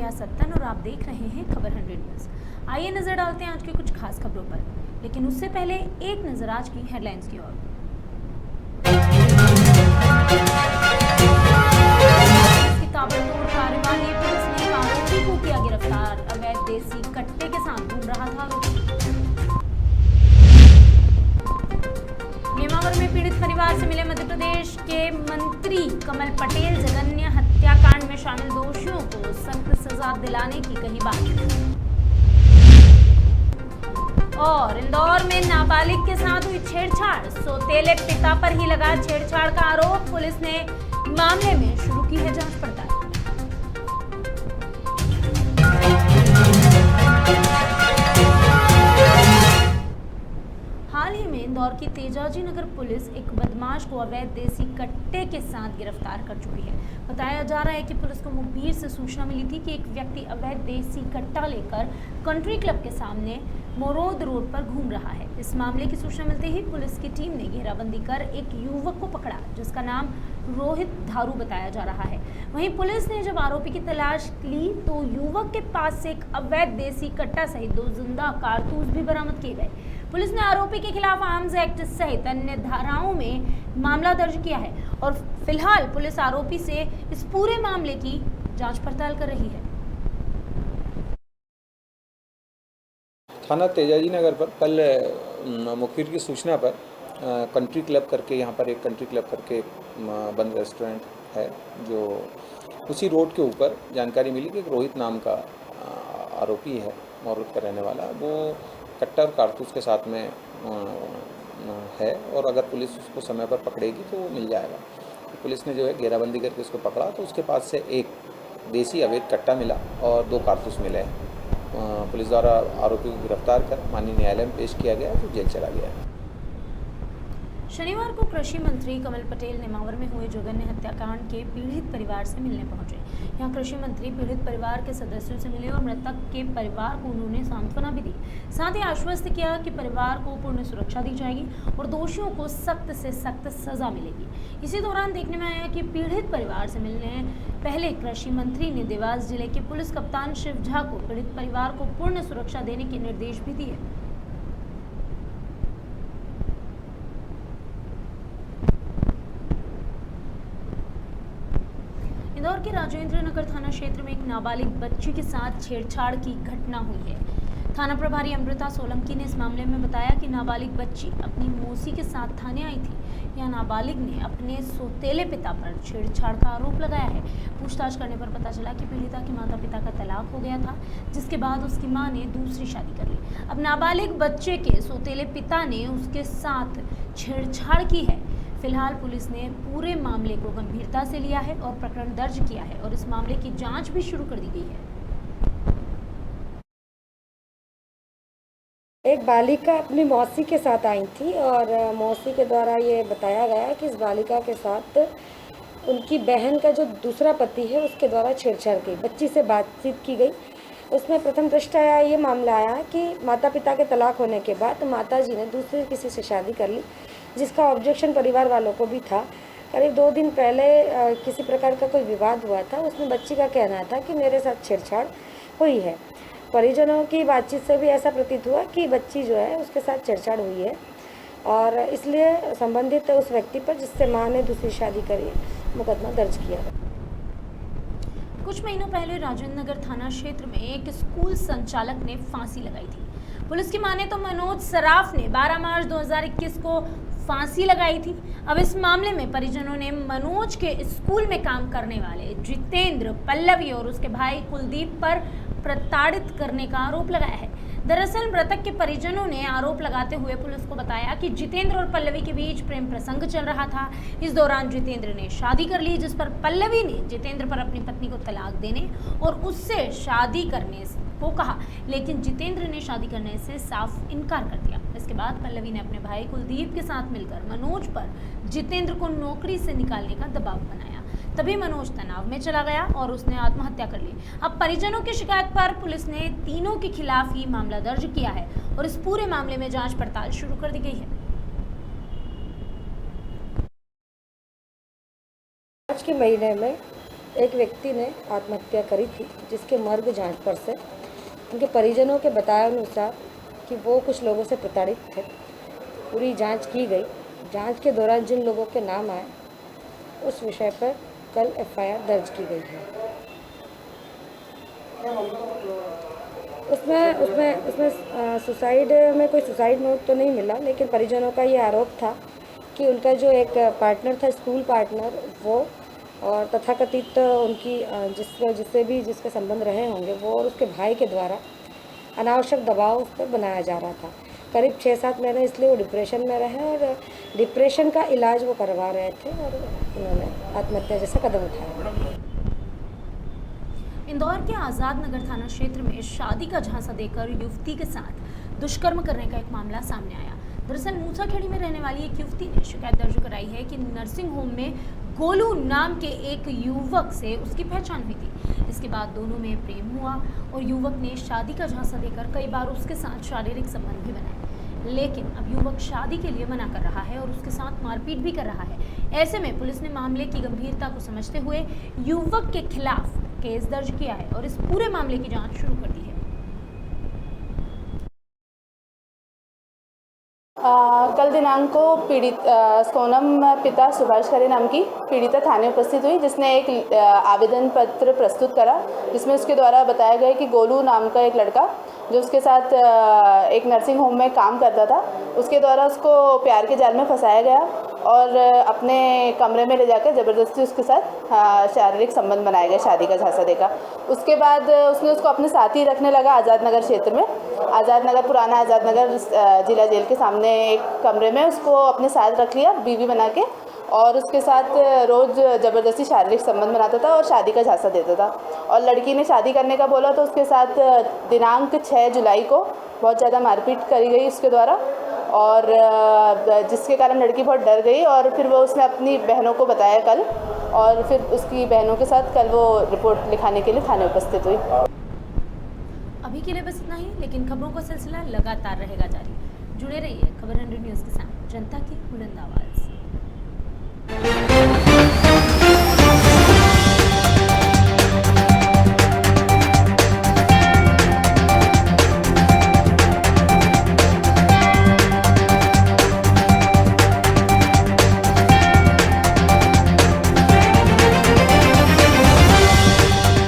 मैं सत्तन और आप देख रहे हैं खबर 100 न्यूज़। आइए नजर डालते हैं आज की कुछ खास खबरों पर, लेकिन उससे पहले एक नजर आज की हेडलाइंस की ओर। इसकी ताबड़तोड़ कार्रवाई, पुलिस ने आरोपी को किया गिरफ्तार। अवैध देसी कट्टे के साथ घूम रहा था आरोपी। नेमावर में पीड़ित परिवार से मिले मध्य प्रदेश के मंत्री कमल पटेल। जघन्य हत्याकांड में शामिल दोषियों को सख्त सजा दिलाने की कही बात। और इंदौर में नाबालिग के साथ हुई छेड़छाड़, सौतेले पिता पर ही लगा छेड़छाड़ का आरोप। पुलिस ने मामले में शुरू की है जांच पड़ताल। हाल ही में इंदौर की तेजाजी नगर पुलिस एक बदमाश को अवैध देसी कट्टे के साथ गिरफ्तार कर चुकी है। बताया जा रहा है कि पुलिस को मुखबिर से सूचना मिली थी कि एक व्यक्ति अवैध देसी कट्टा लेकर कंट्री क्लब के सामने मोरोद रोड पर घूम रहा है। इस मामले की सूचना मिलते ही पुलिस की टीम ने घेराबंदी कर एक युवक को पकड़ा, जिसका नाम रोहित धारू बताया जा रहा है। वहीं पुलिस ने जब आरोपी की तलाश ली तो युवक के पास से एक अवैध देसी कट्टा सहित 2 जिंदा कारतूस भी बरामद किए गए। पुलिस ने आरोपी के खिलाफ आर्म्स एक्ट सहित अन्य धाराओं में मामला दर्ज किया है और फिलहाल पुलिस आरोपी से इस पूरे मामले की जांच पड़ताल कर रही है। थाना तेजाजी नगर पर कल मुखबिर की सूचना पर कंट्री क्लब करके यहाँ पर एक कंट्री क्लब करके बंद रेस्टोरेंट है, जो उसी रोड के ऊपर जानकारी मिली कि एक रोहित नाम का आरोपी है, मोरोद का रहने वाला। वो कट्टा और कारतूस के साथ में है और अगर पुलिस उसको समय पर पकड़ेगी तो वो मिल जाएगा। तो पुलिस ने जो है घेराबंदी करके उसको पकड़ा तो उसके पास से एक देसी अवैध कट्टा मिला और 2 कारतूस मिले हैं। पुलिस द्वारा आरोपी को गिरफ्तार कर माननीय न्यायालय में पेश किया गया, जो जेल चला गया है। शनिवार को कृषि मंत्री कमल पटेल नेमावर में हुए जघन्य हत्याकांड के पीड़ित परिवार से मिलने पहुंचे। यहां कृषि मंत्री पीड़ित परिवार के सदस्यों से मिले और मृतक के परिवार को उन्होंने सांत्वना भी दी। साथ ही आश्वस्त किया कि परिवार को पूर्ण सुरक्षा दी जाएगी और दोषियों को सख्त से सख्त सजा मिलेगी। इसी दौरान देखने में आया कि पीड़ित परिवार से मिलने पहले कृषि मंत्री ने देवास जिले के पुलिस कप्तान शिव झा को पीड़ित परिवार को पूर्ण सुरक्षा देने के निर्देश भी दिए। इंदौर के राजेंद्र नगर थाना क्षेत्र में एक नाबालिग बच्ची के साथ छेड़छाड़ की घटना हुई है। थाना प्रभारी अमृता सोलंकी ने इस मामले में बताया कि नाबालिग बच्ची अपनी मौसी के साथ थाने आई थी। यह नाबालिग ने अपने सौतेले पिता पर छेड़छाड़ का आरोप लगाया है। पूछताछ करने पर पता चला कि पीड़िता के माता पिता का तलाक हो गया था, जिसके बाद उसकी मां ने दूसरी शादी कर ली। अब नाबालिग बच्चे के सौतेले पिता ने उसके साथ छेड़छाड़ की है। फिलहाल पुलिस ने पूरे मामले को गंभीरता से लिया है और प्रकरण दर्ज किया है और इस मामले की जांच भी शुरू कर दी गई है। एक बालिका अपनी मौसी के साथ आई थी और मौसी के द्वारा ये बताया गया कि इस बालिका के साथ उनकी बहन का जो दूसरा पति है उसके द्वारा छेड़छाड़ की, बच्ची से बातचीत की गई। उसमें प्रथम दृष्टया ये मामला आया कि माता पिता के तलाक होने के बाद माता जी ने दूसरे किसी से शादी कर ली, जिसका ऑब्जेक्शन परिवार वालों को भी था। करीब 2 दिन पहले किसी प्रकार का कोई विवाद हुआ था, उसमें बच्ची का कहना था कि मेरे साथ छेड़छाड़ हुई है। परिजनों की बातचीत से भी ऐसा प्रतीत हुआ कि बच्ची जो है उसके साथ छेड़छाड़ हुई है और इसलिए संबंधित उस व्यक्ति पर, जिससे मां ने दूसरी शादी करी, मुकदमा दर्ज किया। कुछ महीनों पहले राजेंद्र नगर थाना क्षेत्र में एक स्कूल संचालक ने फांसी लगाई थी। पुलिस की माने तो मनोज सराफ ने 12 मार्च 2021 को फांसी लगाई थी। अब इस मामले में परिजनों ने मनोज के स्कूल में काम करने वाले जितेंद्र, पल्लवी और उसके भाई कुलदीप पर प्रताड़ित करने का आरोप लगाया है। दरअसल मृतक के परिजनों ने आरोप लगाते हुए पुलिस को बताया कि जितेंद्र और पल्लवी के बीच प्रेम प्रसंग चल रहा था। इस दौरान जितेंद्र ने शादी कर ली, जिस पर पल्लवी ने जितेंद्र पर अपनी पत्नी को तलाक देने और उससे शादी करने को कहा, लेकिन जितेंद्र ने शादी करने से साफ इनकार कर दिया। इसके बाद पल्लवी ने अपने भाई कुलदीप के साथ मिलकर मनोज पर जितेंद्र को नौकरी से निकालने का दबाव बनाया। तभी मनोज तनाव में चला गया और उसने आत्महत्या कर ली। अब परिजनों की शिकायत पर पुलिस ने तीनों के खिलाफ ही मामला दर्ज किया है और इस पूरे मामले में जांच पड़ताल शुरू कर दी गई है। मार्च के महीने में एक व्यक्ति ने आत्महत्या करी थी, जिसके मर्ग जांच पर से उनके परिजनों के बताए अनुसार कि वो कुछ लोगों से प्रताड़ित थे। पूरी जांच की गई। जांच के दौरान जिन लोगों के नाम आए उस विषय पर कल एफआईआर दर्ज की गई है। उसमें सुसाइड में कोई सुसाइड नोट तो नहीं मिला, लेकिन परिजनों का ये आरोप था कि उनका जो एक पार्टनर था, स्कूल पार्टनर, वो और तथाकथित उनकी जिसके संबंध रहे होंगे वो और उसके भाई के द्वारा अनावश्यक दबाव उस पर बनाया जा रहा था। करीब 6-7 महीने इसलिए वो डिप्रेशन में रहे और डिप्रेशन का इलाज वो करवा रहे थे और उन्होंने आत्महत्या जैसा कदम उठाया। इंदौर के आज़ाद नगर थाना क्षेत्र में शादी का झांसा देकर युवती के साथ दुष्कर्म करने का एक मामला सामने आया। दरअसल मूसाखेड़ी में रहने वाली एक युवती ने शिकायत दर्ज कराई है कि नर्सिंग होम में गोलू नाम के एक युवक से उसकी पहचान हुई थी। इसके बाद दोनों में प्रेम हुआ और युवक ने शादी का झांसा देकर कई बार उसके साथ शारीरिक संबंध भी बनाए, लेकिन अब युवक शादी के लिए मना कर रहा है और उसके साथ मारपीट भी कर रहा है। ऐसे में पुलिस ने मामले की गंभीरता को समझते हुए युवक के खिलाफ केस दर्ज किया है और इस पूरे मामले की जांच शुरू कर दी है। कल दिनांक को पीड़ित सोनम पिता सुभाष खरे नाम की पीड़िता थाने उपस्थित हुई, जिसने एक आवेदन पत्र प्रस्तुत करा, जिसमें उसके द्वारा बताया गया कि गोलू नाम का एक लड़का जो उसके साथ एक नर्सिंग होम में काम करता था, उसके द्वारा उसको प्यार के जाल में फंसाया गया और अपने कमरे में ले जाकर ज़बरदस्ती उसके साथ शारीरिक संबंध बनाया गया, शादी का झांसा देकर। उसके बाद उसने उसको अपने साथ ही रखने लगा आज़ाद नगर क्षेत्र में, पुराना आज़ाद नगर जिला जेल के सामने एक कमरे में उसको अपने साथ रख लिया बीवी बना के, और उसके साथ रोज़ ज़बरदस्ती शारीरिक संबंध बनाता था और शादी का झांसा देता था। और लड़की ने शादी करने का बोला तो उसके साथ दिनांक 6 जुलाई को बहुत ज़्यादा मारपीट करी गई उसके द्वारा, और जिसके कारण लड़की बहुत डर गई और फिर वो उसने अपनी बहनों को बताया कल, और फिर उसकी बहनों के साथ कल वो रिपोर्ट लिखाने के लिए थाने उपस्थित हुई। अभी के लिए बस इतना ही, लेकिन खबरों का सिलसिला लगातार रहेगा जारी। जुड़े रहिए खबर 100 न्यूज़ के साथ, जनता की बुलंद आवाज़।